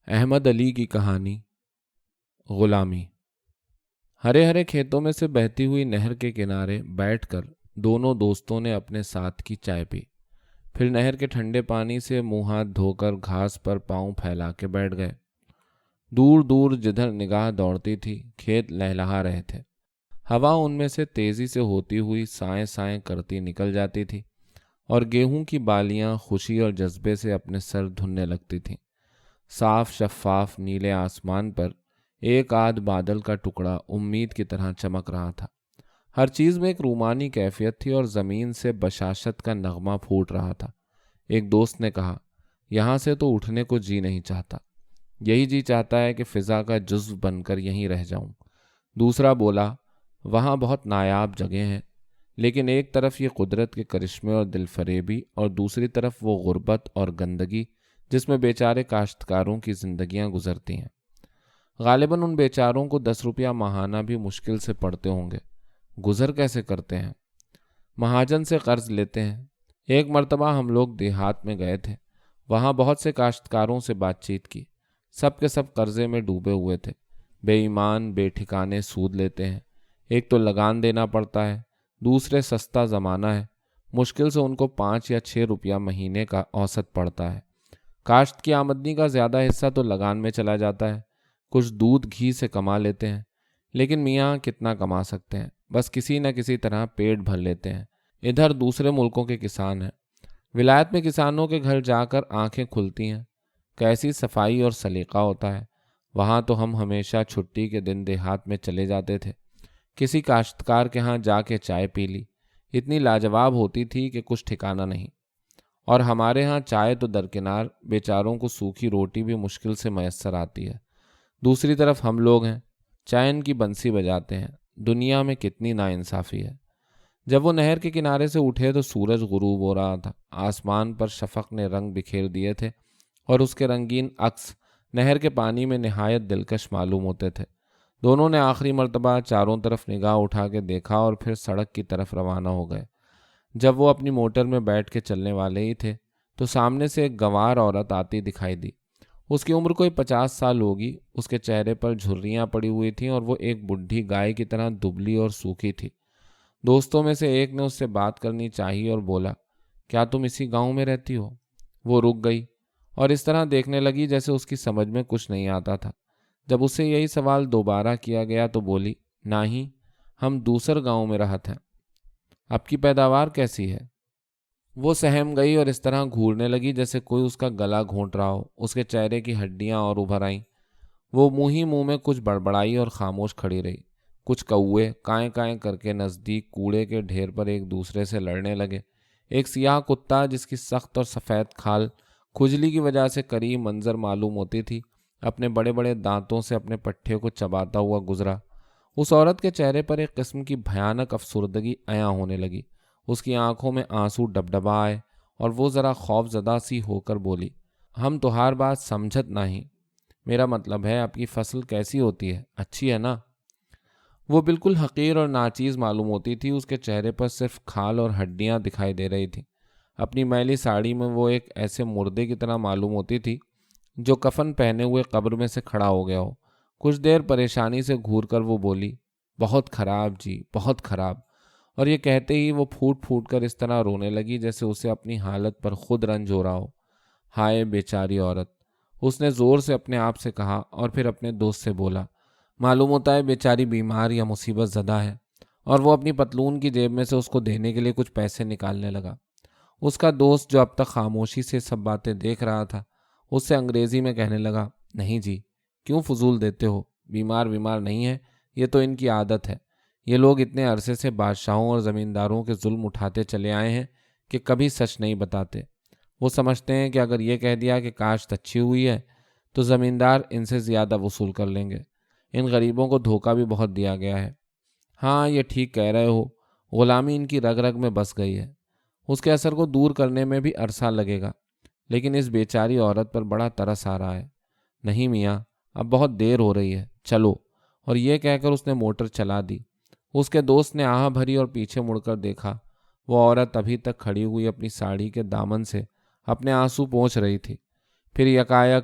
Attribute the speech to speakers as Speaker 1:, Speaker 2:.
Speaker 1: احمد علی کی کہانی غلامی۔ ہرے ہرے کھیتوں میں سے بہتی ہوئی نہر کے کنارے بیٹھ کر دونوں دوستوں نے اپنے ساتھ کی چائے پی، پھر نہر کے ٹھنڈے پانی سے منہ ہاتھ دھو کر گھاس پر پاؤں پھیلا کے بیٹھ گئے۔ دور دور جدھر نگاہ دوڑتی تھی کھیت لہلہا رہے تھے، ہوا ان میں سے تیزی سے ہوتی ہوئی سائیں سائیں کرتی نکل جاتی تھی اور گیہوں کی بالیاں خوشی اور جذبے سے اپنے سر دھننے لگتی تھیں۔ صاف شفاف نیلے آسمان پر ایک آدھ بادل کا ٹکڑا امید کی طرح چمک رہا تھا۔ ہر چیز میں ایک رومانی کیفیت تھی اور زمین سے بشاشت کا نغمہ پھوٹ رہا تھا۔ ایک دوست نے کہا، یہاں سے تو اٹھنے کو جی نہیں چاہتا، یہی جی چاہتا ہے کہ فضا کا جزو بن کر یہیں رہ جاؤں۔ دوسرا بولا، وہاں بہت نایاب جگہ ہیں، لیکن ایک طرف یہ قدرت کے کرشمے اور دل فریبی اور دوسری طرف وہ غربت اور گندگی جس میں بیچارے کاشتکاروں کی زندگیاں گزرتی ہیں۔ غالباً ان بیچاروں کو 10 روپیہ ماہانہ بھی مشکل سے پڑتے ہوں گے، گزر کیسے کرتے ہیں؟ مہاجن سے قرض لیتے ہیں۔ ایک مرتبہ ہم لوگ دیہات میں گئے تھے، وہاں بہت سے کاشتکاروں سے بات چیت کی، سب کے سب قرضے میں ڈوبے ہوئے تھے، بے ایمان بے ٹھکانے سود لیتے ہیں۔ ایک تو لگان دینا پڑتا ہے، دوسرے سستا زمانہ ہے، مشکل سے ان کو 5 یا 6 روپیہ مہینے کا اوسط پڑتا ہے۔ کاشت کی آمدنی کا زیادہ حصہ تو لگان میں چلا جاتا ہے، کچھ دودھ گھی سے کما لیتے ہیں، لیکن میاں کتنا کما سکتے ہیں، بس کسی نہ کسی طرح پیٹ بھر لیتے ہیں۔ ادھر دوسرے ملکوں کے کسان ہیں، ولایت میں کسانوں کے گھر جا کر آنکھیں کھلتی ہیں، کیسی صفائی اور سلیقہ ہوتا ہے۔ وہاں تو ہم ہمیشہ چھٹی کے دن دیہات میں چلے جاتے تھے، کسی کاشتکار کے ہاں جا کے چائے پی لی، اتنی لاجواب ہوتی تھی کہ کچھ ٹھکانہ نہیں۔ اور ہمارے ہاں چائے تو درکنار، بیچاروں کو سوکھی روٹی بھی مشکل سے میسر آتی ہے۔ دوسری طرف ہم لوگ ہیں، چین کی بنسی بجاتے ہیں۔ دنیا میں کتنی ناانصافی ہے۔ جب وہ نہر کے کنارے سے اٹھے تو سورج غروب ہو رہا تھا، آسمان پر شفق نے رنگ بکھیر دیے تھے اور اس کے رنگین عکس نہر کے پانی میں نہایت دلکش معلوم ہوتے تھے۔ دونوں نے آخری مرتبہ چاروں طرف نگاہ اٹھا کے دیکھا اور پھر سڑک کی طرف روانہ ہو گئے۔ جب وہ اپنی موٹر میں بیٹھ کے چلنے والے ہی تھے تو سامنے سے ایک گنوار عورت آتی دکھائی دی۔ اس کی عمر کوئی 50 سال ہوگی، اس کے چہرے پر جھریاں پڑی ہوئی تھیں اور وہ ایک بڈھی گائے کی طرح دبلی اور سوکھی تھی۔ دوستوں میں سے ایک نے اس سے بات کرنی چاہی اور بولا، کیا تم اسی گاؤں میں رہتی ہو؟ وہ رک گئی اور اس طرح دیکھنے لگی جیسے اس کی سمجھ میں کچھ نہیں آتا تھا۔ جب اس سے یہی سوال دوبارہ کیا گیا تو بولی، نہیں، ہم دوسر گاؤں میں رہت ہیں۔ اب کی پیداوار کیسی ہے؟ وہ سہم گئی اور اس طرح گھورنے لگی جیسے کوئی اس کا گلا گھونٹ رہا ہو۔ اس کے چہرے کی ہڈیاں اور ابھر آئیں۔ وہ منہ ہی منہ میں کچھ بڑبڑائی اور خاموش کھڑی رہی۔ کچھ کوے کائیں کائیں کر کے نزدیک کوڑے کے ڈھیر پر ایک دوسرے سے لڑنے لگے۔ ایک سیاہ کتا جس کی سخت اور سفید کھال کھجلی کی وجہ سے قریب منظر معلوم ہوتی تھی، اپنے بڑے بڑے دانتوں سے اپنے پٹھے کو چباتا ہوا گزرا۔ اس عورت کے چہرے پر ایک قسم کی بھیانک افسردگی عیاں ہونے لگی۔ اس کی آنکھوں میں آنسو ڈبڈبا آئے اور وہ ذرا خوف زدہ سی ہو کر بولی، ہم تمہار بات سمجھت نہیں، میرا مطلب ہے آپ کی فصل کیسی ہوتی ہے، اچھی ہے نا؟ وہ بالکل حقیر اور ناچیز معلوم ہوتی تھی، اس کے چہرے پر صرف کھال اور ہڈیاں دکھائی دے رہی تھیں۔ اپنی میلی ساڑی میں وہ ایک ایسے مردے کی طرح معلوم ہوتی تھی جو کفن پہنے ہوئے قبر میں سے کھڑا ہو گیا ہو۔ کچھ دیر پریشانی سے گھور کر وہ بولی، بہت خراب جی، بہت خراب۔ اور یہ کہتے ہی وہ پھوٹ پھوٹ کر اس طرح رونے لگی جیسے اسے اپنی حالت پر خود رنج ہو رہا ہو۔ ہائے بیچاری عورت، اس نے زور سے اپنے آپ سے کہا اور پھر اپنے دوست سے بولا، معلوم ہوتا ہے بیچاری بیمار یا مصیبت زدہ ہے۔ اور وہ اپنی پتلون کی جیب میں سے اس کو دینے کے لیے کچھ پیسے نکالنے لگا۔ اس کا دوست جو اب تک خاموشی سے سب باتیں دیکھ رہا تھا، اس سے انگریزی میں کہنے لگا، نہیں جی، کیوں فضول دیتے ہو، بیمار نہیں ہے، یہ تو ان کی عادت ہے۔ یہ لوگ اتنے عرصے سے بادشاہوں اور زمینداروں کے ظلم اٹھاتے چلے آئے ہیں کہ کبھی سچ نہیں بتاتے۔ وہ سمجھتے ہیں کہ اگر یہ کہہ دیا کہ کاشت اچھی ہوئی ہے تو زمیندار ان سے زیادہ وصول کر لیں گے۔ ان غریبوں کو دھوکہ بھی بہت دیا گیا ہے۔ ہاں، یہ ٹھیک کہہ رہے ہو، غلامی ان کی رگ رگ میں بس گئی ہے۔ اس کے اثر کو دور کرنے میں بھی عرصہ لگے گا، لیکن اس بیچاری عورت پر بڑا ترس آ رہا ہے۔ نہیں میاں، اب بہت دیر ہو رہی ہے، چلو۔ اور یہ کہہ کر اس نے موٹر چلا دی۔ اس کے دوست نے آہ بھری اور پیچھے مڑ کر دیکھا، وہ عورت ابھی تک کھڑی ہوئی اپنی ساڑی کے دامن سے اپنے آنسو پونچھ رہی تھی، پھر یکایک